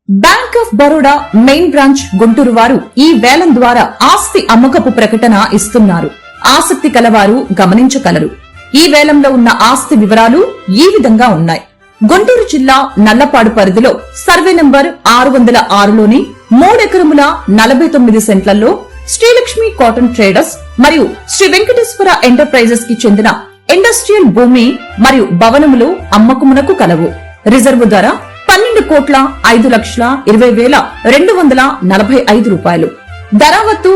Bank of Baroda main branch Guntur వారు ఈ వేలం ద్వారా ఆస్తి అమ్మకపు ప్రకటన ఇస్తున్నారు. ఆసక్తి కలవారు గమనించగలరు. ఈ వేలంలో ఉన్న ఆస్తి వివరాలు ఈ విధంగా ఉన్నాయి. గుంటూరు జిల్లా నల్లపాడు పరిధిలో సర్వే నంబర్ 606లోని 3 ఎకరముల 49 సెంట్లలో శ్రీలక్ష్మి కాటన్ ట్రేడర్స్ మరియు శ్రీ వెంకటేశ్వర ఎంటర్ప్రైజెస్ కి చెందిన ఇండస్ట్రియల్ భూమి మరియు భవనములు అమ్మకమునకు కలవు. రిజర్వు ధర 12,20,20,245 రూపాయలు. ధరావత్తు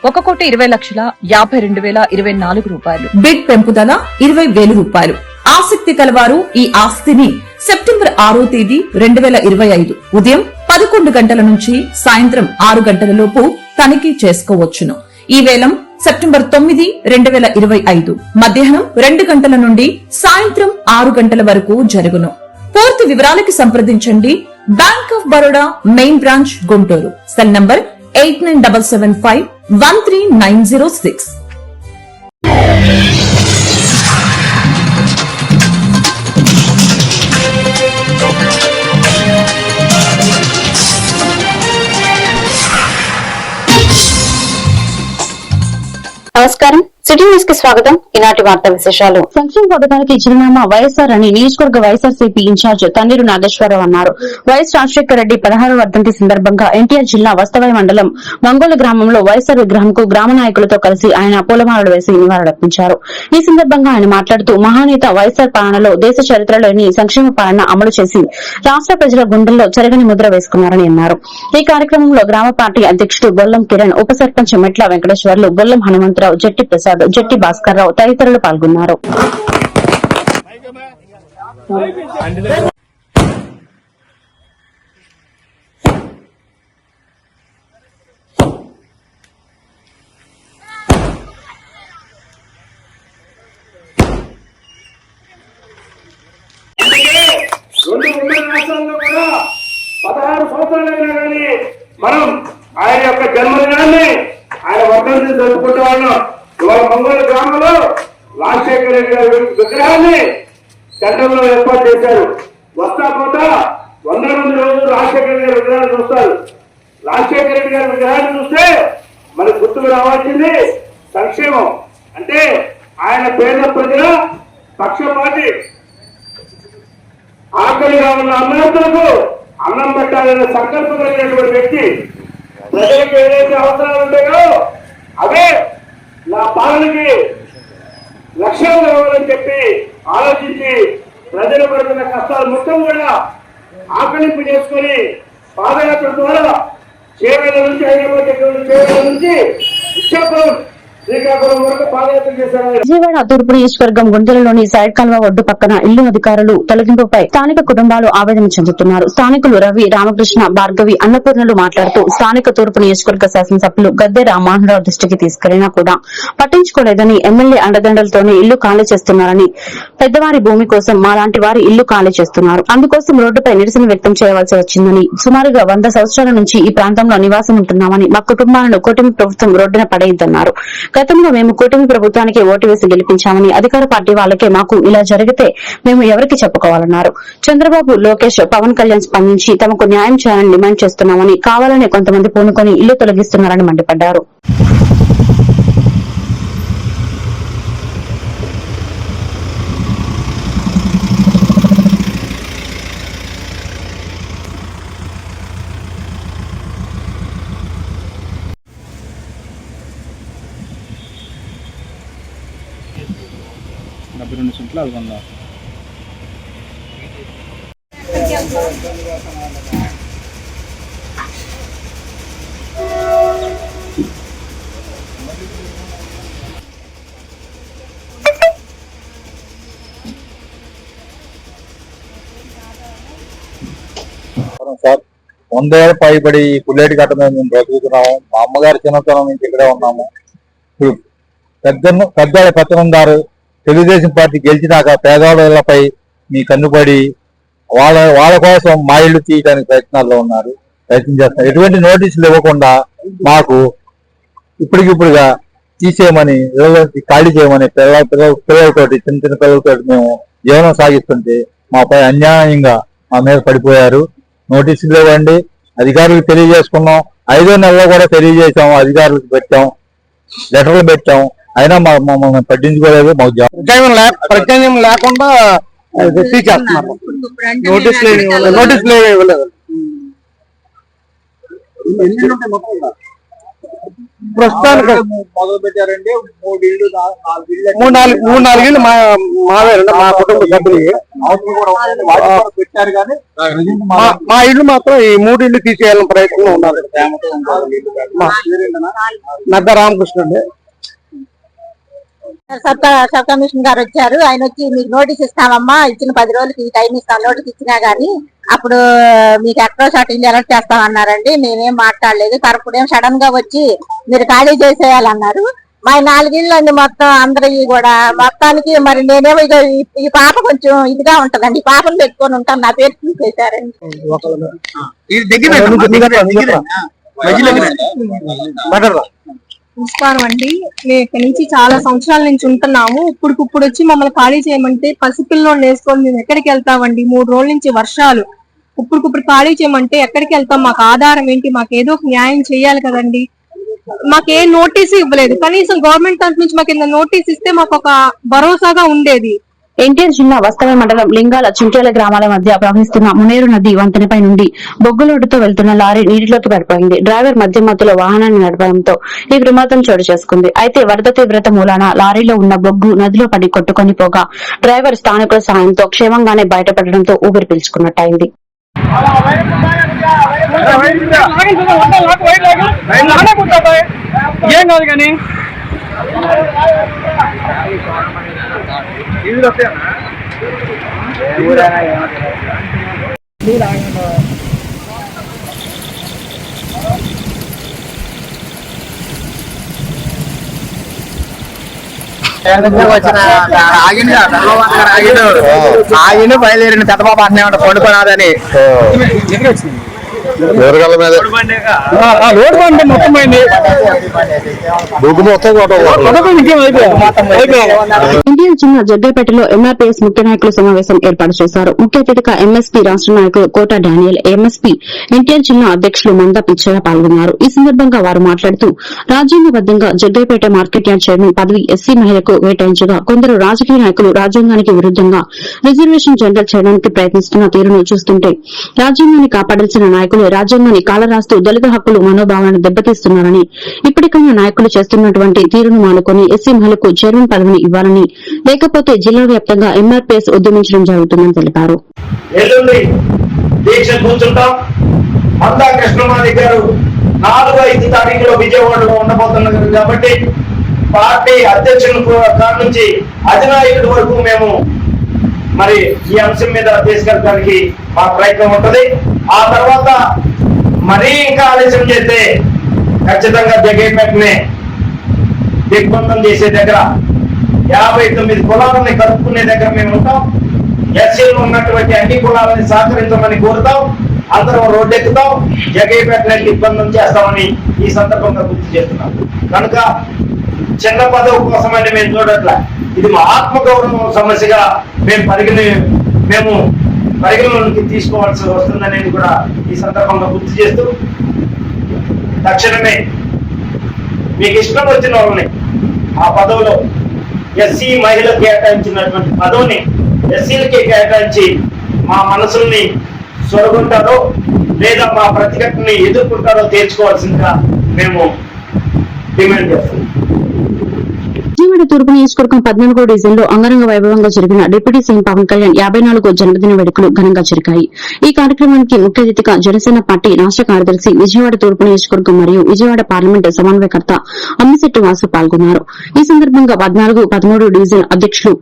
1,20,52,024 రూపాయలు. బిడ్ పెంపుదల 20,000 రూపాయలు. ఆసక్తి కలవారు ఈ ఆస్తిని సెప్టెంబర్ 6వ తేదీ 2025 ఉదయం 11 గంటల నుంచి సాయంత్రం 6 గంటల లోపు తనిఖీ చేసుకోవచ్చును. ఈ వేలం సెప్టెంబర్ 9, 2025 మధ్యాహ్నం 2 గంటల నుండి సాయంత్రం 6 గంటల వరకు జరుగును. పూర్తి వివరాలకి సంప్రదించండి. Bank of Baroda main branch Guntur. Cell number 8977513906. నమస్కారం, సిటీ న్యూస్ కి స్వాగతం. ఈనాటి వార్తా విశేషాలు. సంక్షేమ పథకానికి చిరునామా వైఎస్ఆర్ అని నియోజకవర్గ వైఎస్ఆర్సీపీ ఇన్ఛార్జ్ తన్నీరు నాగేశ్వరరావు అన్నారు. వైఎస్ రాజశేఖర రెడ్డి 16వ వర్ధంతి సందర్భంగా ఎన్టీఆర్ జిల్లా వస్తవాయి మండలం మంగోలు గ్రామంలో వైఎస్ఆర్ విగ్రహంకు గ్రామ నాయకులతో కలిసి ఆయన పూలమాలలు వేసి నివాళులర్పించారు. ఈ సందర్భంగా ఆయన మాట్లాడుతూ మహానేత వైఎస్ఆర్ పాలనలో దేశ చరిత్రలోని సంక్షేమ పాలన అమలు చేసి రాష్ట ప్రజల గుండెల్లో చెరగని ముద్ర వేసుకున్నారని అన్నారు. ఈ కార్యక్రమంలో గ్రామ పార్టీ అధ్యకుడు బొల్లం కిరణ్, ఉప సర్పంచ్ మెట్ల వెంకటేశ్వర్లు, బొల్లం హనుమంతరావు, జట్టి ప్రసాద్, జట్టి భాస్కర్ రావు తదితరులు పాల్గొన్నారు. రాష్ట్రాల్లో కూడా 16 సంవత్సరాలైనా కానీ మనం ఆయన యొక్క జన్మదినాన్ని ఆయన వర్ధంతిని జరుపుకుంటూ ఉన్నాం. ఇవాళ మంగళ గ్రామంలో రాజశేఖర రెడ్డి గారి విగ్రహాన్ని సెంటర్లో ఏర్పాటు చేశారు. వస్తా పోతా 100 మంది రోజులు రాజశేఖర రెడ్డి గారి విగ్రహాన్ని చూస్తారు. రాజశేఖర రెడ్డి గారి విగ్రహాన్ని చూస్తే మనకు గుర్తుకు రావాల్సింది సంక్షేమం. అంటే ఆయన పేద ప్రజల పక్షపాతి, ఆకలిగా ఉన్న అన్నదాతలకు అన్నం పెట్టాలనే సంకల్పం కలిగినటువంటి వ్యక్తి. ప్రజలకు ఏదైతే అవసరాలు ఉంటాయో అవే నా పాలనకి లక్ష్యం కావాలని చెప్పి ఆలోచించి ప్రజలు పడుతున్న కష్టాలు మొత్తం కూడా ఆకలింపు చేసుకుని పాదయాత్ర ద్వారా చేవేల నుంచి హైదరాబాద్ చేవేల నుంచి విశాఖపట్నం శ్రీకాకుళం వరకు పాదయాత్ర చేశారు. విజయవాడ తూర్పు నియోజకవర్గం గుంతలలోని సైడ్ కాల్వ ఒడ్డు పక్కన ఇల్లు అధికారులు తొలగింపుపై స్థానిక కుటుంబాలు ఆవేదన చెందుతున్నారు. స్థానికులు రవి, రామకృష్ణ, భార్గవి, అన్నపూర్ణలు మాట్లాడుతూ స్థానిక తూర్పు నియోజకవర్గ శాసనసభ్యులు గద్దె రామ్మోహనరావు దృష్టికి తీసుకెళ్లినా కూడా పట్టించుకోలేదని, ఎమ్మెల్యే అండదండలతోనే ఇల్లు ఖాళీ చేస్తున్నారని, పెద్దవారి భూమి కోసం మాలాంటి వారి ఇల్లు ఖాళీ చేస్తున్నారు, అందుకోసం రోడ్డుపై నిరసన వ్యక్తం చేయవలసి వచ్చిందని, సుమారుగా 100 సంవత్సరాల నుంచి ఈ ప్రాంతంలో నివాసం ఉంటున్నామని, మా కుటుంబాలను కూటమి ప్రభుత్వం రోడ్డున పడేయద్దన్నారు. గతంలో మేము కూటమి ప్రభుత్వానికి ఓటు వేసి గెలిపించామని, అధికార పార్టీ వాళ్ళకే మాకు ఇలా జరిగితే మేము ఎవరికి చెప్పుకోవాలన్నారు. చంద్రబాబు, లోకేష్, పవన్ కళ్యాణ్ స్పందించి తమకు న్యాయం చేయాలని డిమాండ్ చేస్తున్నామని, కావాలని కొంతమంది పూనుకొని ఇల్లు తొలగిస్తున్నారని మండిపడ్డారు. అది కొందా సార్ 100 ఏళ్ళు పైబడి పుల్లేటి గట్ట మీద మేము బ్రతుకుతున్నాము. మా అమ్మగారి చిన్నతనం నుంచి ఇక్కడే ఉన్నాము. ఇప్పుడు పెద్దవాళ్ళ తెలుగుదేశం పార్టీ గెలిచినాక పేదవాళ్ళపై మీ కన్నుపడి వాళ్ళ కోసం మా ఇల్లు తీయడానికి ప్రయత్నం చేస్తున్నారు. ఎటువంటి నోటీసులు ఇవ్వకుండా మాకు ఇప్పటికిప్పుడుగా తీసేయమని, ఖాళీ చేయమని పిల్లలతోటి చిన్న పిల్లలతోటి మేము జీవనం సాగిస్తుంటే మాపై అన్యాయంగా మా మీద పడిపోయారు. నోటీసులు ఇవ్వండి, అధికారులకు తెలియజేసుకున్నాం. 5వ నెలలో కూడా తెలియజేసాం, అధికారులకు పెట్టాం, లెటర్లు పెట్టాం, అయినా మమ్మల్ని పట్టించుకోలేదు. మాకు ప్రత్యామ్నాయం లేకుండా తీసేస్తున్నారు. నోటీసులు ఇవ్వలేదు. ప్రస్తుతానికి మొదలు పెట్టారండి. 3 ఇళ్ళు 4 ఇళ్ళు మావేనండి, మా కుటుంబ సభ్యులు పెట్టారు. కానీ మా ఇల్లు మాత్రం ఈ 3 ఇళ్ళు తీసేయాలని ప్రయత్నంలో ఉన్నారు. నద్ద రామకృష్ణ అండి. సబ్ కమిషనర్ గారు వచ్చారు. ఆయన వచ్చి మీకు నోటీస్ ఇస్తామమ్మా, ఇచ్చిన 10 రోజులకి టైం ఇస్తాం, నోటీస్ ఇచ్చినా గానీ అప్పుడు మీకు ఎక్కడో షాట్ ఇల్లు అలర్ట్ చేస్తామన్నారండి. మేమేం మాట్లాడలేదు. ఇప్పుడేం సడన్ గా వచ్చి మీరు ఖాళీ చేసేయాలన్నారు. మా 4 ఇళ్ళు అండి మొత్తం అందరివి కూడా. మొత్తానికి మరి నేనేమో ఈ పాప కొంచెం ఇదిగా ఉంటదండి, ఈ పాపను పెట్టుకొని ఉంటాను, నా పేరు తీసేశారండి. నమస్కారం అండి. మేము ఇక్కడి నుంచి చాలా సంవత్సరాల నుంచి ఉంటున్నాము. ఇప్పుడు వచ్చి మమ్మల్ని ఖాళీ చేయమంటే పసిపిల్లని వేసుకొని మేము ఎక్కడికి వెళ్తామండి? 3 రోజుల నుంచి వర్షాలు. ఇప్పుడు ఖాళీ చేయమంటే ఎక్కడికి వెళ్తాం? మాకు ఆధారం ఏంటి? మాకు ఏదో ఒక న్యాయం చేయాలి కదండి. మాకే నోటీసు ఇవ్వలేదు. కనీసం గవర్నమెంట్ తరఫు నుంచి మాకు నోటీస్ ఇస్తే మాకు ఒక భరోసాగా ఉండేది. ఎన్టీఆర్ జిల్లా వస్తవే మండలం లింగాల చింటేల గ్రామాల మధ్య ప్రవహిస్తున్న మునేరు నది వంతెనపై నుండి బొగ్గులోడుతో వెళ్తున్న లారీ నీటిలోకి పడిపోయింది. డ్రైవర్ మధ్యలో వాహనాన్ని నడపడంతో ఈ ప్రమాదం చోటు చేసుకుంది. అయితే వరద తీవ్రత మూలాన లారీలో ఉన్న బొగ్గు నదిలో పడి కొట్టుకొని పోగా డ్రైవర్ స్థానికుల సాయంతో క్షేమంగానే బయటపడడంతో ఊపిరి పీల్చుకున్నట్టయింది. ఆగిన బయలుదేరిన పెద్దబాబు అన్నీ ఉంటా పండుకోనాదని ఎన్టీఆర్ జిల్లా జగ్గైపేటలో ఎంఆర్పీఎస్ ముఖ్య నాయకుల సమావేశం ఏర్పాటు చేశారు. ముఖ్య అతిథిగా ఎంఎస్పీ రాష్ట్ర నాయకులు కోట డానియల్, ఎంఎస్పీ ఎన్టీఆర్ జిల్లా అధ్యక్షులు మంద పిచ్చయ్య పాల్గొన్నారు. ఈ సందర్భంగా వారు మాట్లాడుతూ రాజ్యాంగబద్దంగా జగ్గైపేట మార్కెట్ యార్డ్ చైర్మన్ పదవి ఎస్సీ మహిళకు కేటాయించగా కొందరు రాజకీయ నాయకులు రాజ్యాంగానికి విరుద్దంగా రిజర్వేషన్ జనరల్ చేయడానికి ప్రయత్నిస్తున్న తీరును చూస్తుంటే రాజ్యాంగాన్ని కాపాడాల్సిన నాయకులు రాజ్యాంగాన్ని కాలరాస్తూ దళిత హక్కులు మనోభావాలను దెబ్బతీస్తున్నారని, ఇప్పటికైనా నాయకులు చేస్తున్నటువంటి తీరును మానుకొని ఎస్సీ మహిళకు చైర్మన్ పదవిని ఇవ్వాలని, లేకపోతే జిల్లా వ్యాప్తంగా ఎంఆర్పీఎస్ ఉద్యమించడం జరుగుతుందని తెలిపారు. మందా కృష్ణమాది గారు 4-5 తారీఖులో విజయవాడలో ఉండబోతున్నారు కాబట్టి పార్టీ అధ్యక్షుల కాడ నుంచి అధినాయకుడి వరకు మేము మరి ఈ అంశం మీద తీసుకెళ్ళడానికి మా ప్రయత్నం ఉంటది. ఆ తర్వాత మరీ ఇంకా ఆలస్యం చేస్తే ఖచ్చితంగా జగ్గైపేటనే దిగ్బంధం చేసే దగ్గర 59 కులాలని కలుపుకునే దగ్గర మేము ఉంటాం. ఎస్సీలో ఉన్నటువంటి అన్ని కులాలని సహకరించమని కోరుతాం. అందరం రోడ్డెక్కుతాం, జగ్గైపేటనే దిగ్బంధం చేస్తామని ఈ సందర్భంగా గుర్తు చేస్తున్నాం. కనుక చిన్న పదవి కోసమని మేము చూడట్లా, ఇది మా ఆత్మగౌరవం సమస్యగా మేము పరిగణలోకి తీసుకోవాల్సి వస్తుందనేది కూడా ఈ సందర్భంగా గుర్తు చేస్తూ, తక్షణమే మీకు ఇష్టం వచ్చిన వాళ్ళని ఆ పదవిలో ఎస్సీ మహిళలకు కేటాయించినటువంటి పదవిని ఎస్సీలకి కేటాయించి మా మనసుల్ని సొరగొంటారో లేదా మా ప్రతిఘటనని ఎదుర్కొంటారో తీర్చుకోవాల్సిందిగా మేము డిమాండ్ చేస్తున్నాం. విజయవాడ తూర్పు నియోజకవర్గం 14వ డివిజన్లో అంగరంగ వైభవంగా జరిగిన డిప్యూటీ సీఎం పవన్ కళ్యాణ్ 54వ జన్మదిన వేడుకలు ఘనంగా జరిగాయి. ఈ కార్యక్రమానికి ముఖ్య అతిథిగా జనసేన పార్టీ రాష్ట కార్యదర్శి, విజయవాడ తూర్పు నియోజకవర్గం మరియు విజయవాడ పార్లమెంటు సమన్వయకర్త అమ్మిశెట్టి వాసు పాల్గొన్నారు. ఈ సందర్భంగా 14, 13 డివిజన్ అధ్యక్షులు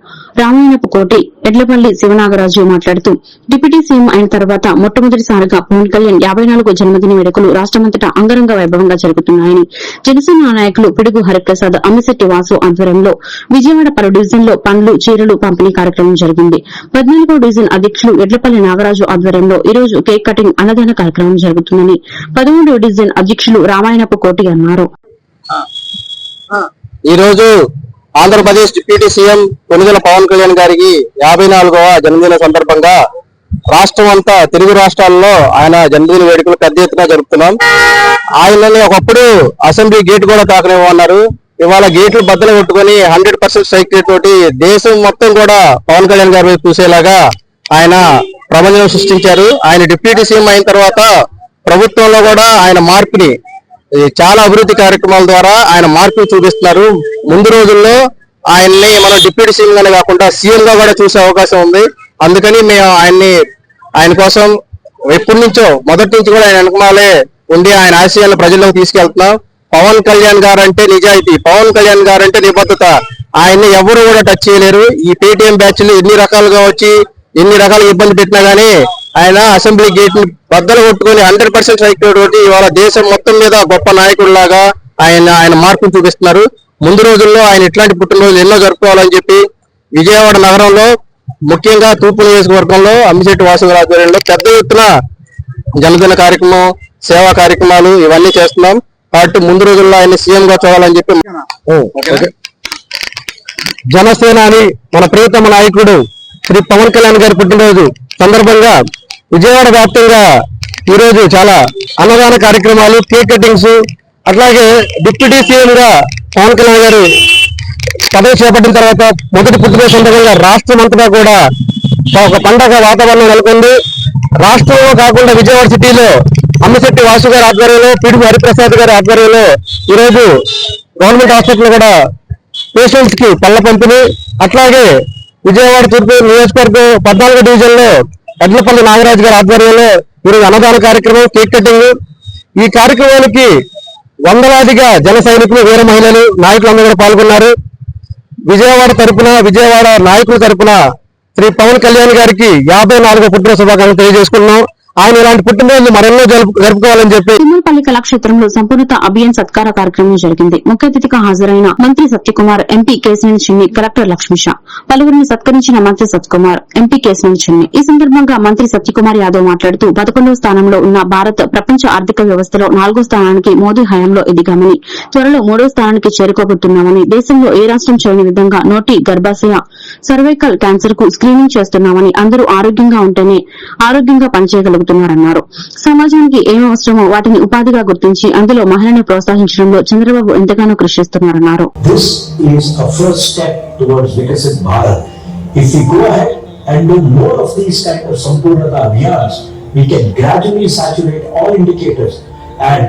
రామాయణపు కోటి, ఎడ్లపల్లి శివనాగరాజు మాట్లాడుతూ డిప్యూటీ సీఎం అయిన తర్వాత మొట్టమొదటిసారిగా పవన్ కళ్యాణ్ 54వ జన్మదిన వేడుకలు రాష్టమంతటా అంగరంగ వైభవంగా జరుగుతున్నాయని, జనసేన నాయకులు పిడుగు హరిప్రసాద్, అమ్మిశెట్టి వాసు ఆధ్వర్యంలో విజయవాడ పలు డివిజన్లో పండ్లు, చీరలు పంపిణీ కార్యక్రమం జరిగింది. 14వ డివిజన్ అధ్యక్షులు ఎడ్లపల్లి నాగరాజు ఆధ్వర్యంలో ఈ రోజు కేక్ కటింగ్, అన్నదాన కార్యక్రమం జరుగుతుందని 13వ డివిజన్ అధ్యక్షులు రామాయణపు కోటి అన్నారు. ఈ రోజు ఆంధ్రప్రదేశ్ డిప్యూటీ సీఎం కొణిదెల పవన్ కళ్యాణ్ గారికి 54వ జన్మదిన సందర్భంగా రాష్ట్రం అంతా తెలుగు రాష్ట్రాల్లో ఆయన జన్మదిన వేడుకలు పెద్ద ఎత్తున జరుపుతున్నాం. ఆయనని ఒకప్పుడు అసెంబ్లీ గేట్ కూడా తాకనివ్వన్నారు. ఇవాళ గేట్లు బద్దలు కొట్టుకుని 100% స్ట్రైక్ రేట్ తోటి దేశం మొత్తం కూడా పవన్ కళ్యాణ్ గారి వైపు చూసేలాగా ఆయన ప్రపంచం సృష్టించారు. ఆయన డిప్యూటీ సీఎం అయిన తర్వాత ప్రభుత్వంలో కూడా ఆయన మార్పుని చాలా అభివృద్ధి కార్యక్రమాల ద్వారా ఆయన మార్పుని చూపిస్తున్నారు. ముందు రోజుల్లో ఆయన్ని మనం డిప్యూటీ సీఎం గానే కాకుండా సీఎం గా కూడా చూసే అవకాశం ఉంది. అందుకని మేము ఆయన కోసం ఎప్పటి నుంచో మొదటి నుంచి కూడా ఆయన వెనకమాలే ఉండి ఆయన ఆశయాలను ప్రజల్లోకి తీసుకెళ్తున్నాం. పవన్ కళ్యాణ్ గారు అంటే నిజాయితీ, పవన్ కళ్యాణ్ గారు అంటే నిబద్ధత. ఆయన్ని ఎవరు కూడా టచ్ చేయలేరు. ఈ పేటీఎం బ్యాచ్లు ఎన్ని రకాలుగా వచ్చి ఎన్ని రకాలుగా ఇబ్బంది పెట్టినా గానీ ఆయన అసెంబ్లీ గేట్ ని బద్దలు కొట్టుకుని 100% స్ట్రైక్ తోటి ఇవాళ దేశం మొత్తం మీద గొప్ప నాయకుడిలాగా ఆయన మార్పును చూపిస్తున్నారు. ముందు రోజుల్లో ఆయన ఇట్లాంటి పుట్టినరోజులు ఎన్నో జరుపుకోవాలని చెప్పి విజయవాడ నగరంలో ముఖ్యంగా తూర్పు నియోజకవర్గంలో అమ్మిశెట్టి వాసుగారి ఆధ్వర్యంలో పెద్ద ఎత్తున జనదిన కార్యక్రమం, సేవా కార్యక్రమాలు ఇవన్నీ చేస్తున్నాం. కాబట్టి ముందు రోజుల్లో ఆయన సీఎం గా చూడాలని చెప్పి జనసేన అని మన ప్రియతమ నాయకుడు శ్రీ పవన్ కళ్యాణ్ గారి పుట్టినరోజు సందర్భంగా విజయవాడ వ్యాప్తంగా ఈ రోజు చాలా అన్నదాన కార్యక్రమాలు, కేక్ కటింగ్స్, అట్లాగే డిప్యూటీ సీఎం గా పవన్ కళ్యాణ్ గారు పదవి చేపట్టిన తర్వాత మొదటి పుట్టినరోజు సందర్భంగా రాష్ట్రం అంతటా కూడా ఒక పండగ వాతావరణం నెలకొంది. రాష్ట్రంలో కాకుండా విజయవాడ సిటీలో అమ్మిశెట్టి వాసు గారి ఆధ్వర్యంలో, పిడుగు హరిప్రసాద్ గారి ఆధ్వర్యంలో ఈరోజు గవర్నమెంట్ హాస్పిటల్ కూడా పేషెంట్స్ కి పళ్ళ పంపిణీ, అట్లాగే విజయవాడ తూర్పు నియోజకవర్గం 14వ డివిజన్ లో ఎడ్లపల్లి నాగరాజు గారి ఆధ్వర్యంలో ఈరోజు అన్నదాన కార్యక్రమం, కేక్ కటింగ్. ఈ కార్యక్రమానికి వందలాదిగా జన సైనికులు, వీర మహిళలు, నాయకులందరూ కూడా పాల్గొన్నారు. విజయవాడ నాయకుల తరపున శ్రీ పవన్ కళ్యాణ్ గారికి 54వ పుట్టినరోజు శుభాకాంక్షలు తెలియజేసుకున్నాం. ఆయన ఇలాంటి పుట్టినరోజు మరెన్నో జరుపుకోవాలని చెప్పి తిమ్మలపల్లి కళాక్షేత్రంలో సంపూర్ణత అభియాన్ సత్కార కార్యక్రమం జరిగింది. ముఖ్య అతిథిగా హాజరైన మంత్రి సత్యకుమార్, ఎంపీ కేశినేని చిన్ని, కలెక్టర్ లక్ష్మీష పలువురిని సత్కరించిన మంత్రి సత్యకుమార్, ఎంపీ కేశినేని చిన్ని. ఈ సందర్భంగా మంత్రి సత్యకుమార్ యాదవ్ మాట్లాడుతూ 11వ స్థానంలో ఉన్న భారత్ ప్రపంచ ఆర్థిక వ్యవస్థలో 4వ స్థానానికి మోదీ హయాంలో ఎదిగామని, త్వరలో 3వ స్థానానికి చేరుకోబోతున్నామని, దేశంలో ఏ రాష్ట్రం చేయని విధంగా నోటి, గర్భాశయ, సర్వైకల్ క్యాన్సర్ కు స్క్రీనింగ్ చేస్తున్నామని, అందరూ ఆరోగ్యంగా ఉంటేనే ఆరోగ్యంగా పనిచేయగలుగుతారు న్నారు. సమాజానికి ఏం అవసరమో వాటిని ఉపాధిగా గుర్తించి అందులో మహిళని ప్రోత్సహించడంలో చంద్రబాబు ఎంతగానో కృషి చేస్తున్నారన్నారు. This is a first step towards Vikasit Bharat. If we go ahead and do more of these kind of Sampurnata Abhiyans, we can gradually saturate all indicators and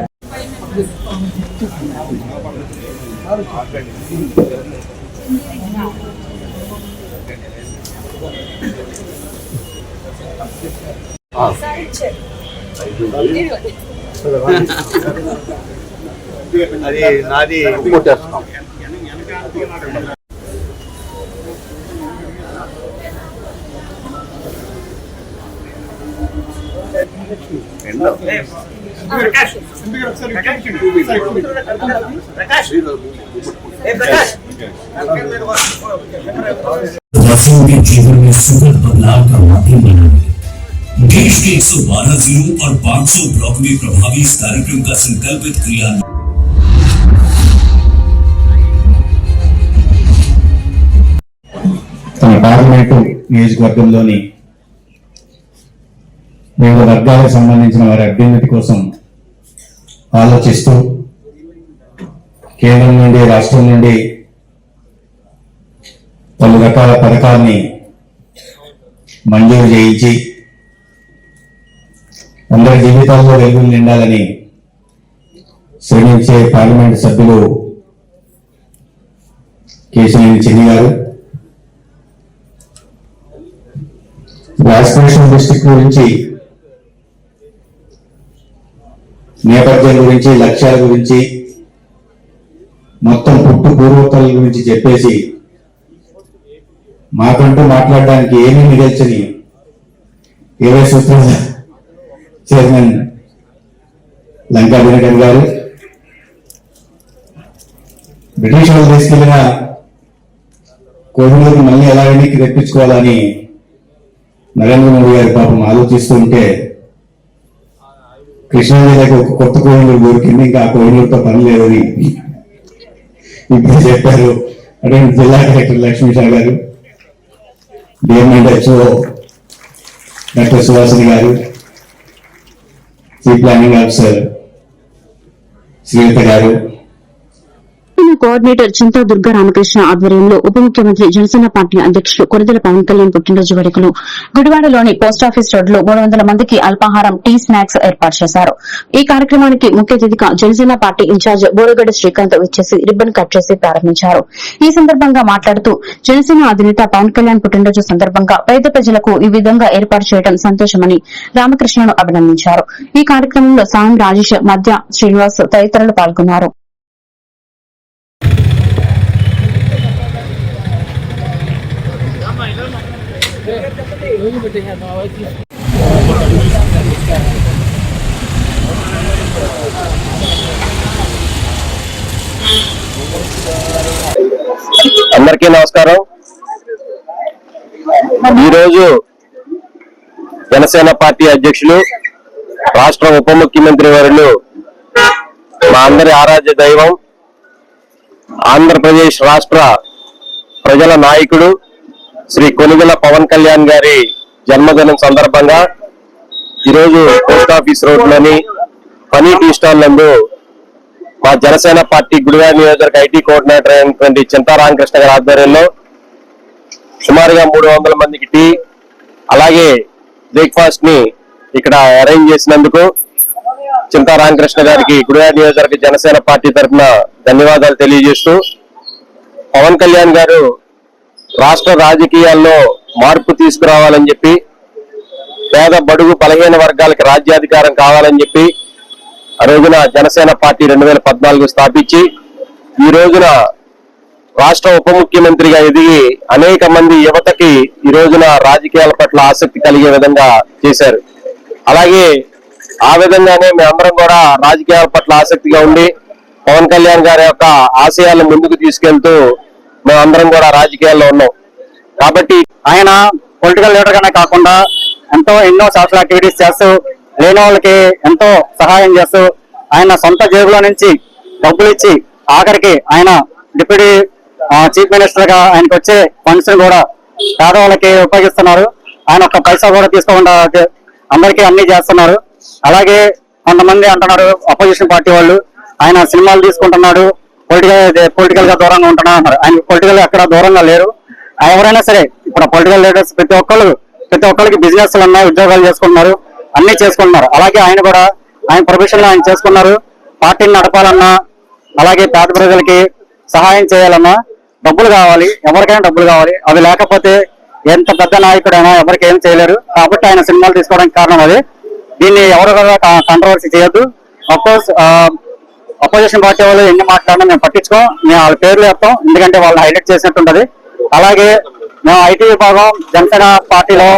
అది నాది కొట్టేస్తున్నాం. वासियों के जीवन में सुखद बदलाव का माध्यम बनाने देश के 112 जिलों और 500 ब्लॉक में प्रभावी इस कार्यक्रम का संकल्पित क्रियान्वयन తన పార్లమెంటు నియోజకవర్గంలోని వివిధ వర్గాలకు సంబంధించిన వారి అభ్యున్నతి కోసం ఆలోచిస్తూ కేంద్రం నుండి, రాష్ట్రం నుండి పలు రకాల పథకాల్ని మంజూరు చేయించి అందరి జీవితాల్లో వెలుగులు నిండాలని శ్రమించే పార్లమెంట్ సభ్యులు కేశినేని చిన్ని గారు రాజకోషన్ డిస్ట్రిక్ట్ గురించి, నేపథ్యం గురించి, లక్ష్యాల గురించి, మొత్తం పుట్టు పూర్వోత్తరాల గురించి చెప్పేసి మాకంటూ మాట్లాడడానికి ఏమీ మిగల్చని 20 సూత్రాల చైర్మన్ లంకా దినకర్ గారు, బ్రిటిష్ వాళ్ళు తీసుకెళ్లిన కోహినూరుని మళ్ళీ ఎలా వెనక్కి తెప్పించుకోవాలని నరేంద్ర మోడీ గారి పాపం ఆలోచిస్తూ ఉంటే కృష్ణా జిల్లాకి ఒక కొత్త కోహినూరు దొరికింది, ఇంకా ఆ కోహినూరుతో పని లేదని ఇప్పుడు చెప్పారు. అటువంటి జిల్లా కలెక్టర్ లక్ష్మీషా గారు, డిఎంఎండ్ హెచ్ఓ డాక్టర్ సుహాసిని గారు, చీఫ్ ప్లానింగ్ ఆఫీసర్ శ్రీలత గారు, కోఆర్డినేటర్ చింతా దుర్గా రామకృష్ణ ఆధ్వర్యంలో ఉప ముఖ్యమంత్రి జనసేన పార్టీ అధ్యక్షులు కొరదల పవన్ కళ్యాణ్ పుట్టినరోజు వేడుకలు గుడివాడలోని పోస్టాఫీస్ రోడ్ లో 300 మందికి అల్పాహారం, టీ, స్నాక్స్ ఏర్పాటు చేశారు. ఈ కార్యక్రమానికి ముఖ్య అతిథిగా జనసేన పార్టీ ఇన్ఛార్జ్ బోరగడ్డ శ్రీకాంత్ వచ్చేసి రిబ్బన్ కట్ చేసి ప్రారంభించారు. ఈ సందర్భంగా మాట్లాడుతూ జనసేన అధినేత పవన్ కళ్యాణ్ పుట్టినరోజు సందర్భంగా పేద ప్రజలకు ఈ విధంగా ఏర్పాటు చేయడం సంతోషమని రామకృష్ణను అభినందించారు. ఈ కార్యక్రమంలో సాయం రాజేష్, మధ్య శ్రీనివాస్ తదితరులు పాల్గొన్నారు. అందరికీ నమస్కారం. ఈరోజు జనసేన పార్టీ అధ్యక్షులు, రాష్ట్ర ఉప ముఖ్యమంత్రి వర్యులు, మా అందరి ఆరాధ్య దైవం, ఆంధ్రప్రదేశ్ రాష్ట్ర ప్రజల నాయకుడు శ్రీ కొనిదెల పవన్ కళ్యాణ్ గారి జన్మదినం సందర్భంగా ఈరోజు పోస్టాఫీస్ రోడ్ లోని ఫనీ టీ స్టాల్ నందు మా జనసేన పార్టీ గుడివాడ నియోజకవర్గ ఐటీ కోఆర్డినేటర్ అయినటువంటి చింతా రామకృష్ణ గారి ఆధ్వర్యంలో సుమారుగా 300 మందికి టీ, అలాగే బ్రేక్ఫాస్ట్ ని ఇక్కడ అరేంజ్ చేసినందుకు చింతా రామకృష్ణ గారికి గుడివాడ నియోజకవర్గ జనసేన పార్టీ తరఫున ధన్యవాదాలు తెలియజేస్తూ, పవన్ కళ్యాణ్ గారు రాష్ట్ర రాజకీయాల్లో మార్పు తీసుకురావాలని చెప్పి, పేద బడుగు బలహీన వర్గాలకు రాజ్యాధికారం కావాలని చెప్పి ఆ రోజున జనసేన పార్టీ 2014 స్థాపించి ఈ రోజున రాష్ట్ర ఉప ముఖ్యమంత్రిగా ఎదిగి అనేక మంది యువతకి ఈ రోజున రాజకీయాల పట్ల ఆసక్తి కలిగే విధంగా చేశారు. అలాగే ఆ విధంగానే మేమందరం కూడా రాజకీయాల పట్ల ఆసక్తిగా ఉండి పవన్ కళ్యాణ్ గారి యొక్క ఆశయాలను ముందుకు తీసుకెళ్తూ మేమందరం కూడా రాజకీయాల్లో ఉన్నాం. కాబట్టి ఆయన పొలిటికల్ లీడర్ గానే కాకుండా ఎన్నో సోషల్ యాక్టివిటీస్ చేస్తూ లేని వాళ్ళకి ఎంతో సహాయం చేస్తూ ఆయన సొంత జేబులో నుంచి డబ్బులు ఇచ్చి ఆఖరికి ఆయన డిప్యూటీ చీఫ్ మినిస్టర్ గా ఆయనకు వచ్చే ఫండ్స్ కూడా పేదవాళ్ళకి ఉపయోగిస్తున్నారు. ఆయన ఒక్క పైసా కూడా తీసుకోకుండా అందరికీ అన్ని చేస్తున్నారు. అలాగే కొంతమంది అంటున్నారు అపోజిషన్ పార్టీ వాళ్ళు, ఆయన సినిమాలు తీసుకుంటున్నాడు, పొలిటికల్ గా దూరంగా ఉంటున్నాడు అన్నారు. ఆయన పొలిటికల్ ఎక్కడ దూరంగా లేరు. ఎవరైనా సరే ఇప్పుడు పొలిటికల్ లీడర్స్ ప్రతి ఒక్కరికి బిజినెస్ ఉన్నాయి, ఉద్యోగాలు చేసుకుంటున్నారు, అన్ని చేసుకుంటున్నారు. అలాగే ఆయన కూడా ఆయన ప్రొఫెషన్ లో ఆయన చేసుకున్నారు. పార్టీని నడపాలన్నా, అలాగే పేద ప్రజలకి సహాయం చేయాలన్నా డబ్బులు కావాలి, ఎవరికైనా డబ్బులు కావాలి. అవి లేకపోతే ఎంత పెద్ద నాయకుడైనా ఎవరికి ఏం చేయలేరు. కాబట్టి ఆయన సినిమాలు తీసుకోవడానికి కారణం అది. దీన్ని ఎవరు కూడా కాంట్రవర్సీ చేయొద్దు. అఫ్కోర్స్ అపోజిషన్ పార్టీ వాళ్ళు ఎన్ని మాట్లాడినా మేము పట్టించుకోం, మేము వాళ్ళ పేర్లు చెప్తాం, ఎందుకంటే వాళ్ళని హైలైట్ చేసినట్టుంటది. అలాగే మేము ఐటీ విభాగం జనసేన పార్టీలో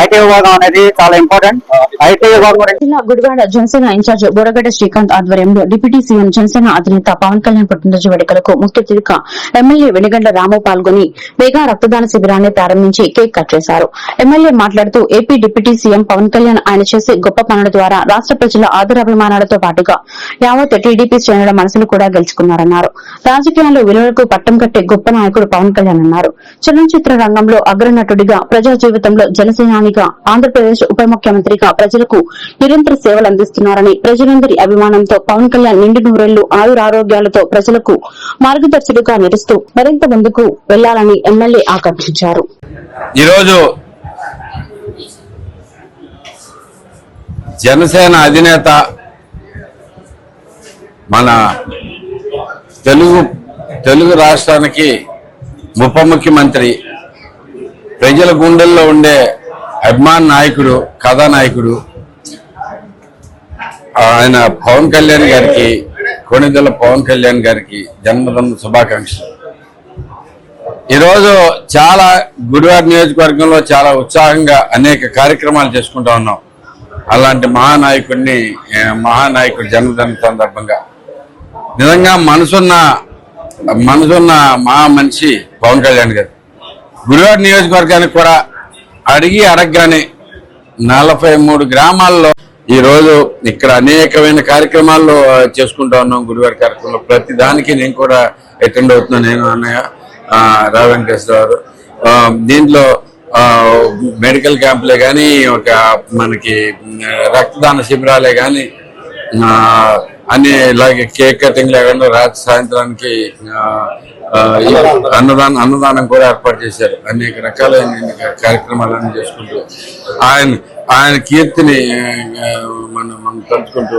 ఐటీ విభాగం అనేది చాలా ఇంపార్టెంట్. ఐటీ విభాగం జిల్లా గుడివాడ జనసేన ఇన్ఛార్జ్ బోరగడ్డ శ్రీకాంత్ ఆధ్వర్యంలో డిప్యూటీ సీఎం జనసేన అధినేత పవన్ కళ్యాణ్ పుట్టినరోజు వేడుకలకు ముఖ్య అతిథిగా ఎమ్మెల్యే వెలిగండ్ల రాము పాల్గొని మెగా రక్తదాన శిబిరాన్ని ప్రారంభించి కేక్ కట్ చేశారు. ఎమ్మెల్యే మాట్లాడుతూ AP deputy CM Pawan Kalyan ఆయన చేసే గొప్ప పనుల ద్వారా రాష్ట ప్రజల ఆదరాభిమానాలతో పాటుగా యావత్ టీడీపీ శ్రేణుల మనసులు కూడా గెలుచుకున్నారన్నారు. రాజకీయాల్లో విలువలకు పట్టం కట్టే గొప్ప నాయకుడు పవన్ కళ్యాణ్ అన్నారు. చలనచిత్ర రంగంలో అగ్రనటుడిగా, ప్రజా జీవితంలో జనసేనానిగా, ఆంధ్రప్రదేశ్ ఉప ముఖ్యమంత్రిగా ప్రజలకు నిరంతర సేవలు అందిస్తున్నారని, ప్రజలందరి అభిమానంతో పవన్ కళ్యాణ్ నిండు నూరేళ్లు ఆయురారోగ్యాలతో ప్రజలకు మార్గదర్శకుడిగా నిలుస్తూ మరింత ముందుకు వెళ్లాలని ఎమ్మెల్యే ఆకాంక్షించారు. ఈరోజు జనసేన అధినేత మన తెలుగు రాష్ట్రానికి ఉప ముఖ్యమంత్రి, ప్రజల గుండెల్లో ఉండే అభిమాన నాయకుడు, కథానాయకుడు ఆయన పవన్ కళ్యాణ్ గారికి, కొణిదెల పవన్ కళ్యాణ్ గారికి జన్మదిన శుభాకాంక్షలు. ఈరోజు చాలా గుడివాడ నియోజకవర్గంలో చాలా ఉత్సాహంగా అనేక కార్యక్రమాలు చేసుకుంటా ఉన్నాం. అలాంటి మహానాయకుడి జన్మదిన సందర్భంగా నిజంగా మనసున్న మహా మనిషి పవన్ కళ్యాణ్ గారు. గుడివాడ నియోజకవర్గానికి కూడా అడగగానే 43 గ్రామాల్లో ఈరోజు ఇక్కడ అనేకమైన కార్యక్రమాల్లో చేసుకుంటా ఉన్నాం. గుడివాడ కార్యక్రమంలో ప్రతి దానికి నేను కూడా అటెండ్ అవుతున్నాను. నేను అన్నయ్య రా వెంకటేశ్వర గారు. దీంట్లో మెడికల్ క్యాంపులే కానీ ఒక మనకి రక్తదాన శిబిరాలే కానీ అన్ని ఇలాగే కేక్ కటింగ్ లేకుండా రాత్రి సాయంత్రానికి అన్నదానం కూడా ఏర్పాటు చేశారు. అనేక రకాలైన కార్యక్రమాలన్నీ చేసుకుంటూ ఆయన కీర్తిని మనం తలుచుకుంటూ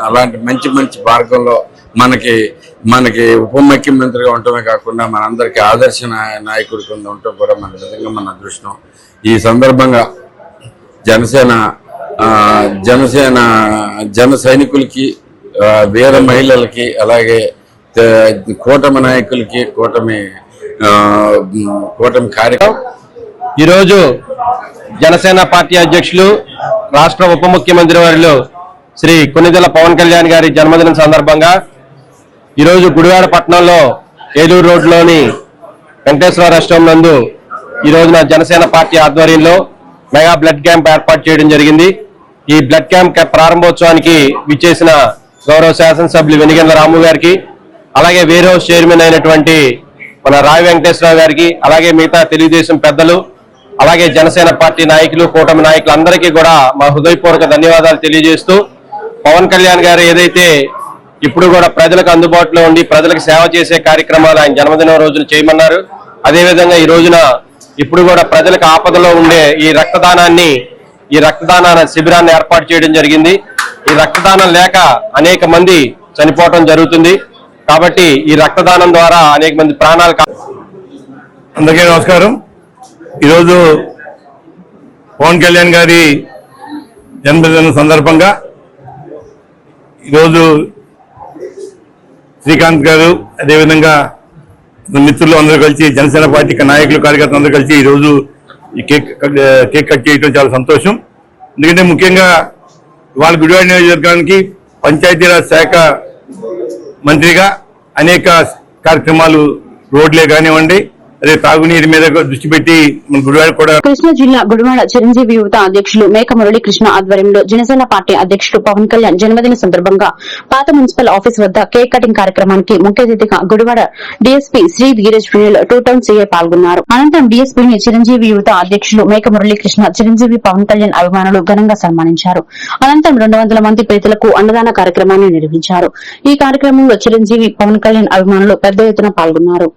అలాంటి మంచి మార్గంలో మనకి ఉప ముఖ్యమంత్రిగా ఉండటమే కాకుండా మనందరికీ ఆదర్శ నాయకుడి కింద ఉండటం కూడా మన విధంగా మన అదృష్టం. ఈ సందర్భంగా జన సైనికులకి, వీర మహిళలకి, అలాగే కూటమి నాయకులకి, కూటమి కార్యక్రమం ఈరోజు జనసేన పార్టీ అధ్యక్షులు, రాష్ట్ర ఉప ముఖ్యమంత్రి వర్యులు శ్రీ కొణిదెల పవన్ కళ్యాణ్ గారి జన్మదినం సందర్భంగా ఈరోజు గుడివాడ పట్టణంలో ఏలూరు రోడ్లోని వెంకటేశ్వర రెస్టారెంట్ నందు ఈ రోజున జనసేన పార్టీ ఆధ్వర్యంలో మెగా బ్లడ్ క్యాంప్ ఏర్పాటు చేయడం జరిగింది. ఈ బ్లడ్ క్యాంప్ ప్రారంభోత్సవానికి విచ్చేసిన గౌరవ శాసనసభ్యులు వెనిగండ్ల రాము గారికి, అలాగే వేర్ హౌస్ చైర్మన్ అయినటువంటి మన రావి వెంకటేశ్వరరావు గారికి, అలాగే మిగతా తెలుగుదేశం పెద్దలు, అలాగే జనసేన పార్టీ నాయకులు, కూటమి నాయకులు అందరికీ కూడా మా హృదయపూర్వక ధన్యవాదాలు తెలియజేస్తూ, పవన్ కళ్యాణ్ గారు ఏదైతే ఇప్పుడు కూడా ప్రజలకు అందుబాటులో ఉండి ప్రజలకు సేవ చేసే కార్యక్రమాలు ఆయన జన్మదినం రోజున చేయమన్నారు. అదేవిధంగా ఈ రోజున ఇప్పుడు కూడా ప్రజలకు ఆపదలో ఉండే ఈ రక్తదాన శిబిరాన్ని ఏర్పాటు చేయడం జరిగింది. ఈ రక్తదానం లేక అనేక మంది చనిపోవడం జరుగుతుంది. కాబట్టి ఈ రక్తదానం ద్వారా అనేక మంది ప్రాణాలు. అందరికీ నమస్కారం. ఈరోజు పవన్ కళ్యాణ్ గారి జన్మదినం సందర్భంగా ఈరోజు శ్రీకాంత్ గారు, అదేవిధంగా మిత్రులు అందరూ కలిసి, జనసేన పార్టీ నాయకులు, కార్యకర్తలు అందరూ కలిసి ఈరోజు ఈ కేక్ కట్ చేయడం చాలా సంతోషం. ఎందుకంటే ముఖ్యంగా వాళ్ళ గుడివాడ నియోజకవర్గానికి పంచాయతీరాజ్ శాఖ మంత్రిగా అనేక కార్యక్రమాలు, రోడ్లే కానివ్వండి, అదే తాగునీరు మీద దృష్టి పెట్టి మన గుడివాడ కూడా. కృష్ణా జిల్లా గుడివాడ చిరంజీవి యువత అధ్యక్షులు మేక మురళీకృష్ణ ఆధ్వర్యంలో జనసేన పార్టీ అధ్యక్షుడు పవన్ కళ్యాణ్ జన్మదిన సందర్భంగా పాత మున్సిపల్ ఆఫీస్ వద్ద కేక్ కటింగ్ కార్యక్రమానికి ముఖ్య అతిథిగా Gudivada DSP Shri Dheeraj PL 2 town CI పాల్గొన్నారు. అనంతరం డీఎస్పీని చిరంజీవి యువత అధ్యక్షులు మేక మురళీకృష్ణ, చిరంజీవి పవన్ కళ్యాణ్ అభిమానులు ఘనంగా సన్మానించారు. అనంతరం 200 మంది పేదలకు అన్నదాన కార్యక్రమాన్ని నిర్వహించారు. ఈ కార్యక్రమంలో చిరంజీవి, పవన్ కళ్యాణ్ అభిమానులు పెద్ద ఎత్తున పాల్గొన్నారు.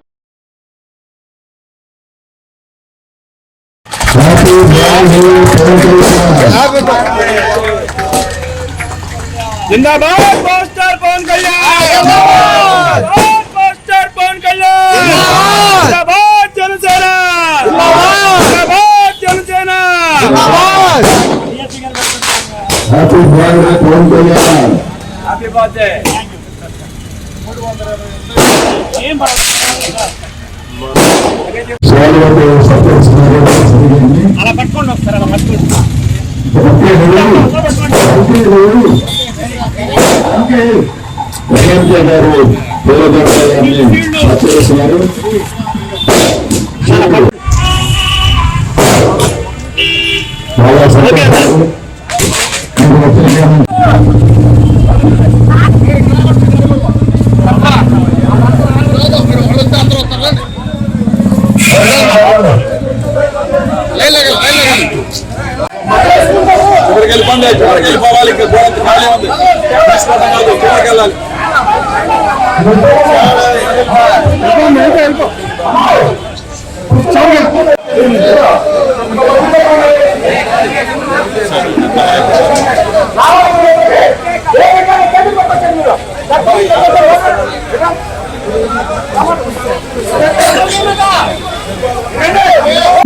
जिंदाबाद मास्टर पवन कल्याण, मास्टर पवन कल्याण, जिंदाबाद जनसेना, जिंदाबाद जनसेना, हैप्पी बर्थडे पवन कल्याण, हैप्पी बर्थडे. అలా పట్టుకోండి ఒకసారి, అలా పట్టుకోండి. వెళ్ళిపోవాలి, ఇంకా గోడంత ఖాళీ ఉంది, తీసుకోవడం కాదు, చివరికి వెళ్ళాలి.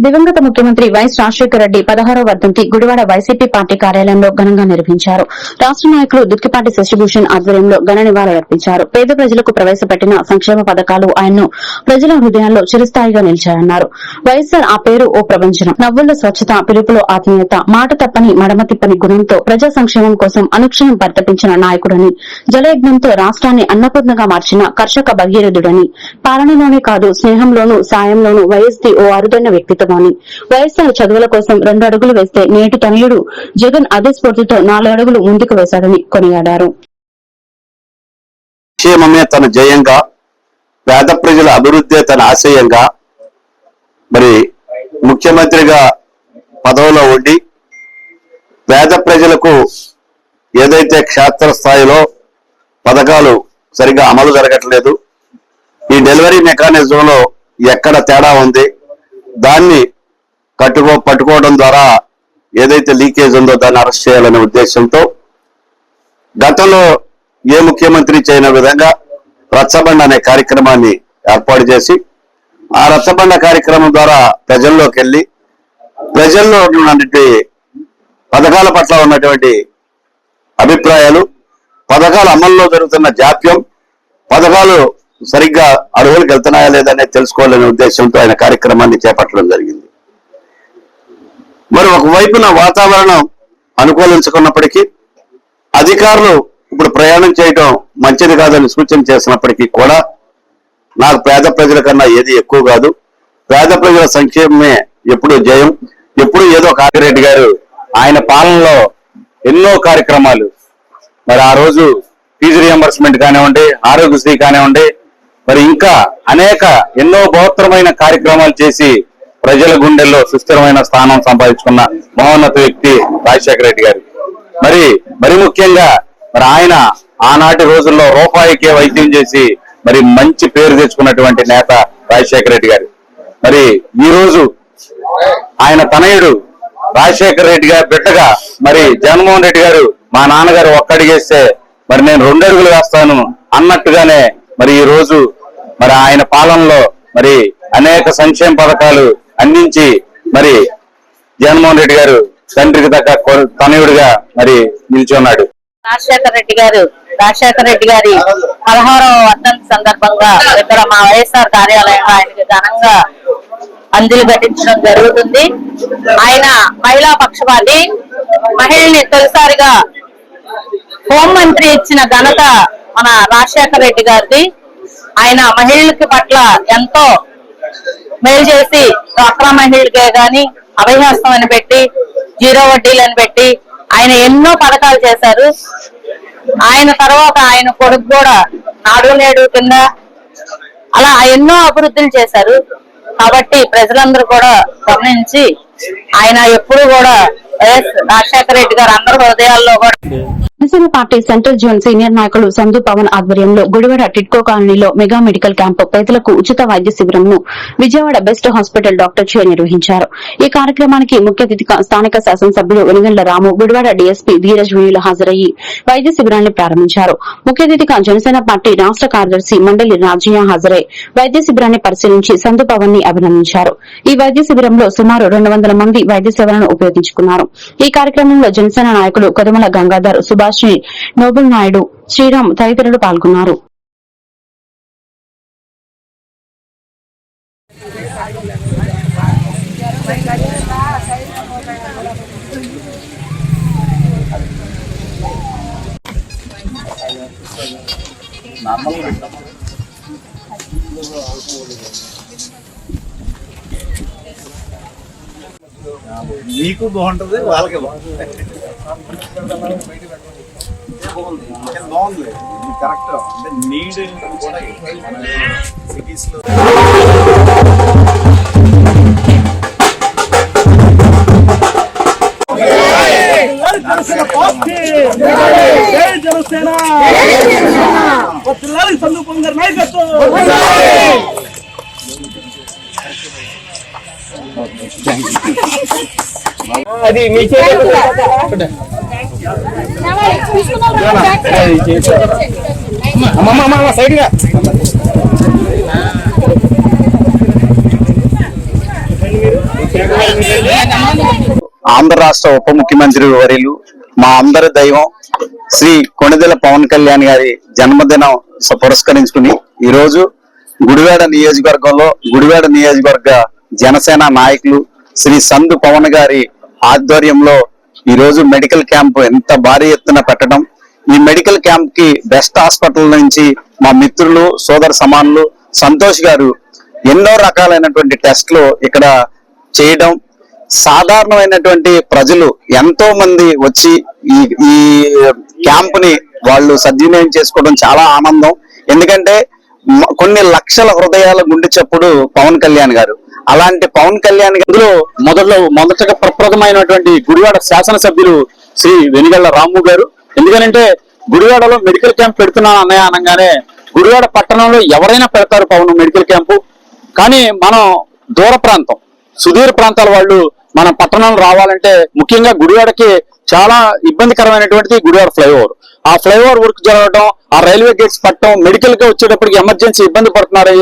దివంగత ముఖ్యమంత్రి వైఎస్ రాజశేఖర రెడ్డి 16వ వర్ధంతి గుడివాడ వైసీపీ పార్టీ కార్యాలయంలో ఘనంగా నిర్వహించారు. రాష్ట నాయకులు దుక్కిపాటి శశిభూషణ్ ఆధ్వర్యంలో ఘన నివాళులర్పించారు. పేద ప్రజలకు ప్రవేశపెట్టిన సంక్షేమ పథకాలు ఆయన్ను ప్రజల హృదయాల్లో చిరస్థాయిగా నిలిచాయన్నారు. వైఎస్సార్ ఆ పేరు ఓ ప్రపంచనం. నవ్వుల్లో స్వచ్ఛత, పిలుపులో ఆత్మీయత, మాట తప్పని మడమ తిప్పని గుణంతో ప్రజా సంక్షేమం కోసం అనుక్షణం పరితపించిన నాయకుడని, జలయజ్ఞంతో రాష్ట్రాన్ని అన్నపూర్ణగా మార్చిన కర్షక భగీరథుడని, పాలనలోనే కాదు స్నేహంలోనూ సాయంలోనూ వైఎస్ది ఓ అరుదైన వ్యక్తిత్వమని, వైఎస్సార్ చదువుల కోసం 2 అడుగులు వేస్తే నేటి తనయుడు జగన్ అదే స్ఫూర్తితో 4 అడుగులు ముందుకు వేశాడని కొనియాడారు. క్షేమమే తన జయంగా, పేద ప్రజల అభివృద్ధి తన ఆశయంగా, మరి ముఖ్యమంత్రిగా పదవిలో ఉండి పేద ప్రజలకు ఏదైతే క్షేత్రస్థాయిలో పథకాలు సరిగ్గా అమలు జరగట్లేదు, ఈ డెలివరీ మెకానిజంలో ఎక్కడ తేడా ఉంది, దాన్ని పట్టుకోవడం ద్వారా ఏదైతే లీకేజ్ ఉందో దాన్ని అరెస్ట్ చేయాలనే ఉద్దేశంతో గతంలో ఏ ముఖ్యమంత్రి చేయని విధంగా రచ్చబండ అనే కార్యక్రమాన్ని ఏర్పాటు చేసి ఆ రచ్చబండ కార్యక్రమం ద్వారా ప్రజల్లోకి వెళ్ళి ప్రజల్లో ఉన్నటువంటి పథకాల పట్ల ఉన్నటువంటి అభిప్రాయాలు, పథకాల అమల్లో జరుగుతున్న జాప్యం, పథకాలు సరిగ్గా అడుగులకు వెళ్తున్నాయా లేదనే తెలుసుకోవాలనే ఉద్దేశంతో ఆయన కార్యక్రమాన్ని చేపట్టడం జరిగింది. మరి ఒకవైపున వాతావరణం అనుకూలించుకున్నప్పటికీ అధికారులు ఇప్పుడు ప్రయాణం చేయడం మంచిది కాదని సూచన చేసినప్పటికీ కూడా నాకు పేద ప్రజల కన్నా ఏది ఎక్కువ కాదు, పేద ప్రజల సంక్షేమమే ఎప్పుడు జయం, ఎప్పుడు ఏదో కాకిరెడ్డి గారు ఆయన పాలనలో ఎన్నో కార్యక్రమాలు, మరి ఆ రోజు ఫీజు రియంబర్స్మెంట్ కానివ్వండి, ఆరోగ్యశ్రీ కానివ్వండి, మరి ఇంకా అనేక ఎన్నో బృహత్తరమైన కార్యక్రమాలు చేసి ప్రజల గుండెల్లో సుస్థిరమైన స్థానం సంపాదించుకున్న మహోన్నత వ్యక్తి రాజశేఖర రెడ్డి గారు. మరి ముఖ్యంగా మరి ఆయన ఆనాటి రోజుల్లో రూపాయికే వైద్యం చేసి మరి మంచి పేరు తెచ్చుకున్నటువంటి నేత రాజశేఖర రెడ్డి గారు. మరి ఈ రోజు ఆయన తనయుడు రాజశేఖర రెడ్డి గారి బిడ్డగా మరి జగన్మోహన్ రెడ్డి గారు మా నాన్నగారు ఒక్కడిగేస్తే మరి నేను 2 అడుగులు వేస్తాను అన్నట్టుగానే మరి ఈ రోజు మరి ఆయన పాలనలో మరి అనేక సంక్షేమ పథకాలు అందించి మరి జగన్మోహన్ రెడ్డి గారు తండ్రికి తగ్గ తనయుడిగా మరి నిల్చున్నాడు. రాజశేఖర రెడ్డి గారి 16వ వర్ధంతి సందర్భంగా ఇక్కడ మా వైఎస్ఆర్ కార్యాలయంలో ఆయనకి ఘనంగా అంజలి ఘటించడం జరుగుతుంది. ఆయన మహిళా పక్షపాతి, మహిళల్ని తొలిసారిగా హోంమంత్రి ఇచ్చిన ఘనత మన రాజశేఖర రెడ్డి గారిది. ఆయన మహిళలకి పట్ల ఎంతో మేలు చేసి డ్వాక్రా మహిళలకే గాని అభయహస్తం అని పెట్టి, 0 వడ్డీలని పెట్టి ఆయన ఎన్నో పథకాలు చేశారు. ఆయన తర్వాత ఆయన కొడుకు కూడా నాడు నేడు కింద అలా ఎన్నో అభివృద్ధులు చేశారు. కాబట్టి ప్రజలందరూ కూడా గమనించి ఆయన ఎప్పుడు కూడా వైఎస్ రాజశేఖర రెడ్డి గారు అందరి హృదయాల్లో కూడా. Janasena party central zone senior నాయకులు సందు పవన్ ఆధ్వర్యంలో గుడివాడ టిట్కో కాలనీలో మెగా మెడికల్ క్యాంపు పేదలకు ఉచిత వైద్య శిబిరంను విజయవాడ బెస్ట్ హాస్పిటల్ డాక్టర్ చే నిర్వహించారు. ఈ కార్యక్రమానికి ముఖ్య అతిథిగా స్థానిక శాసనసభ్యులు వెనుగండ్ల రాము, గుడివాడ డీఎస్పీ ధీరజ్ వీణులు హాజరయ్యి వైద్య శిబిరాన్ని ప్రారంభించారు. ముఖ్య అతిథిగా జనసేన పార్టీ రాష్ట కార్యదర్శి మండలి రాజయ్య హాజరై వైద్య శిబిరాన్ని పరిశీలించి సందు పవన్ ని అభినందించారు. ఈ వైద్య శిబిరంలో సుమారు 200 మంది వైద్య సేవలను ఉపయోగించుకున్నారు. ఈ కార్యక్రమంలో జనసేన నాయకులు కొదమల గంగాధర్, సుభాష్, నోబుల్ నాయుడు, శ్రీరామ్ తదితరులు పాల్గొన్నారు. మీకు బాగుంటది, వాళ్ళకి బాగుంది, కరెక్ట్. అంటే నీడ్ కూడా సిటీస్ లో అది మీ సైడ్గా ఆంధ్ర రాష్ట్ర ఉప ముఖ్యమంత్రి వర్యులు మా అందరి దైవం శ్రీ కొణిదెల పవన్ కళ్యాణ్ గారి జన్మదినం పురస్కరించుకుని ఈ రోజు గుడివాడ నియోజకవర్గ జనసేన నాయకులు శ్రీ సందు పవన్ గారి ఆధ్వర్యంలో ఈ రోజు మెడికల్ క్యాంప్ ఎంత భారీ ఎత్తున పెట్టడం, ఈ మెడికల్ క్యాంప్ కి బెస్ట్ హాస్పిటల్ నుంచి మా మిత్రులు సోదర సమానులు సంతోష్ గారు ఎన్నో రకాలైనటువంటి టెస్టులు ఇక్కడ చేయడం, సాధారణమైనటువంటి ప్రజలు ఎంతో మంది వచ్చి ఈ క్యాంప్ ని వాళ్ళు సద్వినియోగం చేసుకోవడం చాలా ఆనందం. ఎందుకంటే కొన్ని లక్షల హృదయాల గుండె చప్పుడు పవన్ కళ్యాణ్ గారు, అలాంటి పవన్ కళ్యాణ్ అందులో మొదటగా ప్రప్రథమైనటువంటి గుడివాడ శాసనసభ్యులు శ్రీ వెనిగళ్ల రాము గారు. ఎందుకనంటే గుడివాడలో మెడికల్ క్యాంప్ పెడుతున్నాను అన్నయ్య అనగానే గుడివాడ పట్టణంలో ఎవరైనా పెడతారు పవన్ మెడికల్ క్యాంపు. కానీ మనం దూర ప్రాంతం సుదూర ప్రాంతాల వాళ్ళు మన పట్టణం రావాలంటే ముఖ్యంగా గుడివాడకి చాలా ఇబ్బందికరమైనటువంటిది గుడివాడ ఫ్లైఓవర్. ఆ ఫ్లైఓవర్ వర్క్ జరగడం, ఆ రైల్వే గేట్స్ పట్టడం, మెడికల్ గా వచ్చేటప్పటికి ఎమర్జెన్సీ ఇబ్బంది పడుతున్నారు.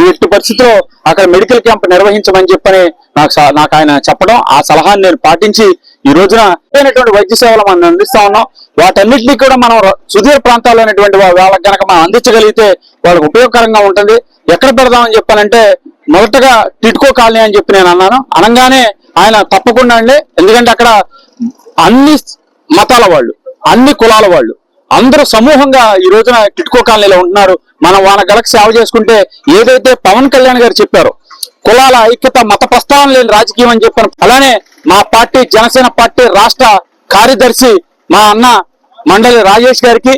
ఇట్టి పరిస్థితిలో అక్కడ మెడికల్ క్యాంప్ నిర్వహించమని చెప్పని నాకు ఆయన చెప్పడం, ఆ సలహాన్ని నేను పాటించి ఈ రోజున వైద్య సేవలు మనం అందిస్తా ఉన్నాం. వాటన్నిటినీ కూడా మనం సుదూర ప్రాంతాల్లో ఉన్నటువంటి వాళ్ళకి కనుక మనం అందించగలిగితే వాళ్ళకి ఉపయోగకరంగా ఉంటుంది. ఎక్కడ పెడదామని చెప్పానంటే మొదటగా టిట్కో కాలనీ అని చెప్పి నేను అన్నాను. అనగానే ఆయన తప్పకుండా అండి, ఎందుకంటే అక్కడ అన్ని మతాల వాళ్ళు, అన్ని కులాల వాళ్ళు అందరూ సమూహంగా ఈ రోజున టిట్కో కాలనీలో ఉంటున్నారు. మనం వాళ్ళకి సేవ చేసుకుంటే ఏదైతే పవన్ కళ్యాణ్ గారు చెప్పారో కులాల ఐక్యత, మత ప్రస్తావన లేని రాజకీయం అని చెప్పాను. అలానే మా పార్టీ జనసేన పార్టీ రాష్ట్ర కార్యదర్శి మా అన్న మండలి రాజేష్ గారికి,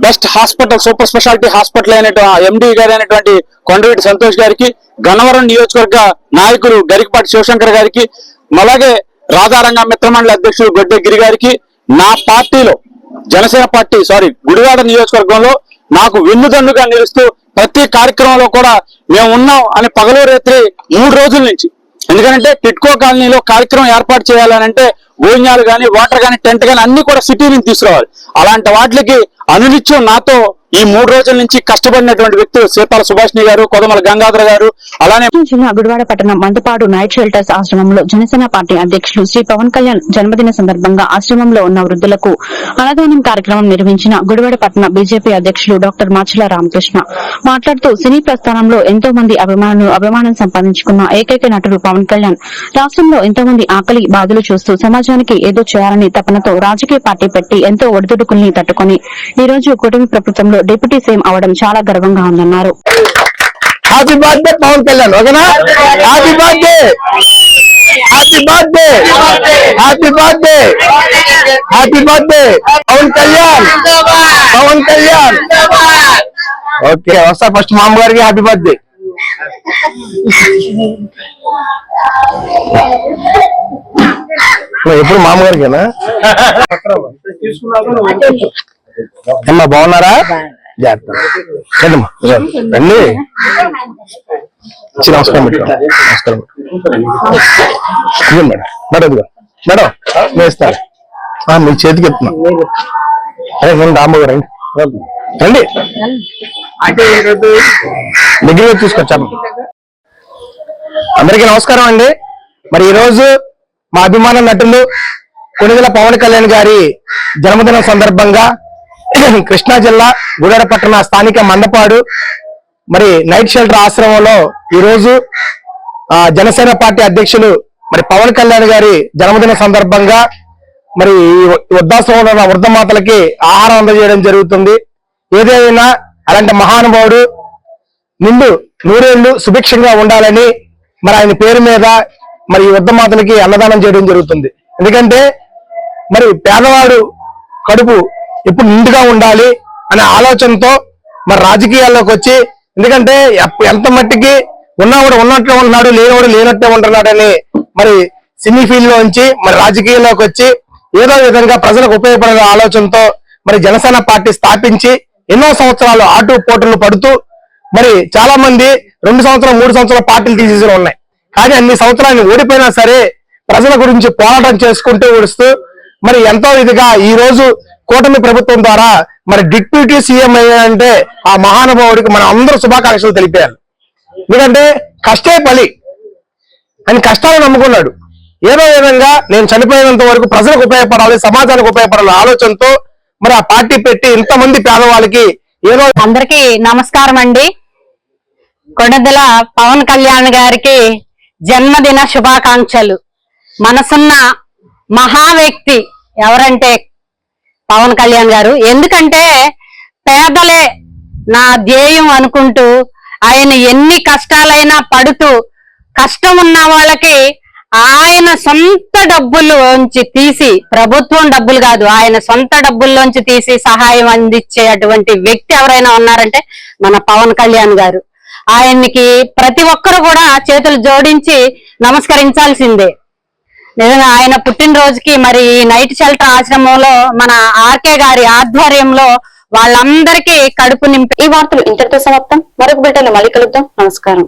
best hospital super speciality hospital అయినటువంటి ఎండి గారు అయినటువంటి కొండవీటి సంతోష్ గారికి, గన్నవరం నియోజకవర్గ నాయకులు గరికపాటి శివశంకర్ గారికి, అలాగే రాధారంగ మిత్రమండలి అధ్యక్షుడు గొడ్డె గిరి గారికి, నా పార్టీలో జనసేన పార్టీ గుడివాడ నియోజకవర్గంలో నాకు వెన్నుదన్నుగా నిలుస్తూ ప్రతి కార్యక్రమంలో కూడా మేము ఉన్నాం అని పగలు రేత్రి 3 రోజుల నుంచి. ఎందుకంటే టిట్కో కాలనీలో కార్యక్రమం ఏర్పాటు చేయాలనంటే భోజనాలు కానీ, వాటర్ కానీ, టెంట్ కానీ అన్ని కూడా సిటీ నుంచి తీసుకురావాలి. అలాంటి వాటికి అనునిత్యం నాతో ఈ 3 రోజుల నుంచి కష్టపడినటువంటి వ్యక్తులు సీతాల సుభాష్ని గారు, కొదమల గంగాధర గారు. అలానే జిల్లా గుడివాడ పట్టణం మందపాడు నైట్ షెల్టర్స్ ఆశ్రమంలో జనసేన పార్టీ అధ్యక్షులు శ్రీ పవన్ కళ్యాణ్ జన్మదిన సందర్భంగా ఆశ్రమంలో ఉన్న వృద్ధులకు అన్నదానం కార్యక్రమం నిర్వహించిన గుడివాడ పట్టణ బీజేపీ అధ్యక్షులు డాక్టర్ మాచల రామకృష్ణ మాట్లాడుతూ సినీ ప్రస్థానంలో ఎంతో మంది అభిమానం సంపాదించుకున్న ఏకైక నటుడు పవన్ కళ్యాణ్ రాష్ట్రంలో ఎంతో మంది ఆకలి బాధలు చూస్తూ సమాజానికి ఏదో చేయాలని తపనతో రాజకీయ పార్టీ పెట్టి ఎంతో ఒడిదుడుకుల్ని తట్టుకుని ఈ రోజు కూటమి ప్రభుత్వంలో డిప్యూటీ సీఎం అవడం చాలా గర్వంగా ఉందన్నారు. హ్యాపీ బర్త్డే పవన్ కళ్యాణ్, ఓకేనా? Happy birthday, happy birthday, happy birthday, happy birthday Pawan Kalyan, Pawan Kalyan. Okay, వస్తా ఫస్ట్ మామ గారికి హ్యాపీ బర్త్డే. ఎప్పుడు మామగారికేనా? అమ్మా బాగున్నారా? రండి, నమస్కారం నమస్కారం మేడం, మేడం నేను ఇస్తాను, మీ చేతికి ఎత్తున్నా. అదే నేను రాంబాబు రండి రండి దగ్గర తీసుకొచ్చాను. అందరికీ నమస్కారం అండి. మరి ఈరోజు మా అభిమాన నటులు కొణిదెల పవన్ కళ్యాణ్ గారి జన్మదినం సందర్భంగా కృష్ణా జిల్లా గుడివాడ పట్టణ స్థానిక మందపాడు మరి నైట్ షెల్టర్ ఆశ్రమంలో ఈరోజు జనసేన పార్టీ అధ్యక్షులు మరి పవన్ కళ్యాణ్ గారి జన్మదిన సందర్భంగా మరి వృద్ధాశ్రమంలో ఉన్న వృద్ధమాతలకి ఆహారం అందజేయడం జరుగుతుంది. ఏదేమైనా అలాంటి మహానుభావుడు నిండు 100 ఏళ్లు సుభిక్షంగా ఉండాలని మరి ఆయన పేరు మీద మరి వృద్ధమాతలకి అన్నదానం చేయడం జరుగుతుంది. ఎందుకంటే మరి పేదవాడు కడుపు ఎప్పుడు నిండుగా ఉండాలి అనే ఆలోచనతో మరి రాజకీయాల్లోకి వచ్చి, ఎందుకంటే ఎంత మట్టికి ఉన్నవాడు ఉన్నట్టే ఉంటున్నాడు, లేనివాడు లేనట్టే ఉంటున్నాడని మరి సినీ ఫీల్డ్ లో నుంచి మరి రాజకీయాల్లోకి వచ్చి ఏదో విధంగా ప్రజలకు ఉపయోగపడే ఆలోచనతో మరి జనసేన పార్టీ స్థాపించి ఎన్నో సంవత్సరాలు ఆటు పోటులు పడుతూ మరి చాలా మంది 2 సంవత్సరాలు 3 సంవత్సరాల పార్టీలు తీసేసి ఉన్నాయి. కానీ అన్ని సంవత్సరాలు ఓడిపోయినా సరే ప్రజల గురించి పోరాటం చేసుకుంటూ ఓడుస్తూ మరి ఎంతో ఇదిగా ఈ రోజు కూటమి ప్రభుత్వం ద్వారా మరి డిప్యూటీ సీఎం అయ్యారంటే ఆ మహానుభావుడికి మనం అందరూ శుభాకాంక్షలు తెలిపారు. ఎందుకంటే కష్టే ఫలి అని కష్టాలు నమ్ముకున్నాడు. ఏదో విధంగా నేను చనిపోయినంత వరకు ప్రజలకు ఉపయోగపడాలి, సమాజానికి ఉపయోగపడాలి ఆలోచనతో మరి ఆ పార్టీ పెట్టి ఇంతమంది పేదవాళ్ళకి ఏదో. అందరికీ నమస్కారం అండి. కొణిదెల పవన్ కళ్యాణ్ గారికి జన్మదిన శుభాకాంక్షలు. మనసున్న మహా వ్యక్తి ఎవరంటే పవన్ కళ్యాణ్ గారు. ఎందుకంటే పేదలే నా ధ్యేయం అనుకుంటూ ఆయన ఎన్ని కష్టాలైనా పడుతూ కష్టం ఉన్న వాళ్ళకి ఆయన సొంత డబ్బుల్లోంచి తీసి, ప్రభుత్వం డబ్బులు కాదు, ఆయన సొంత డబ్బుల్లోంచి తీసి సహాయం అందించే అటువంటి వ్యక్తి ఎవరైనా ఉన్నారంటే మన పవన్ కళ్యాణ్ గారు. ఆయనకి ప్రతి ఒక్కరు కూడా చేతులు జోడించి నమస్కరించాల్సిందే. నిజంగా ఆయన పుట్టినరోజుకి మరి నైట్ షెల్టర్ ఆశ్రమంలో మన ఆర్కే గారి ఆధ్వర్యంలో వాళ్ళందరికీ కడుపు నింపి. ఈ వార్తలు ఇంతటితో సమాప్తం. మరొక బిడ్డలో మళ్ళీ కలుద్దాం. నమస్కారం.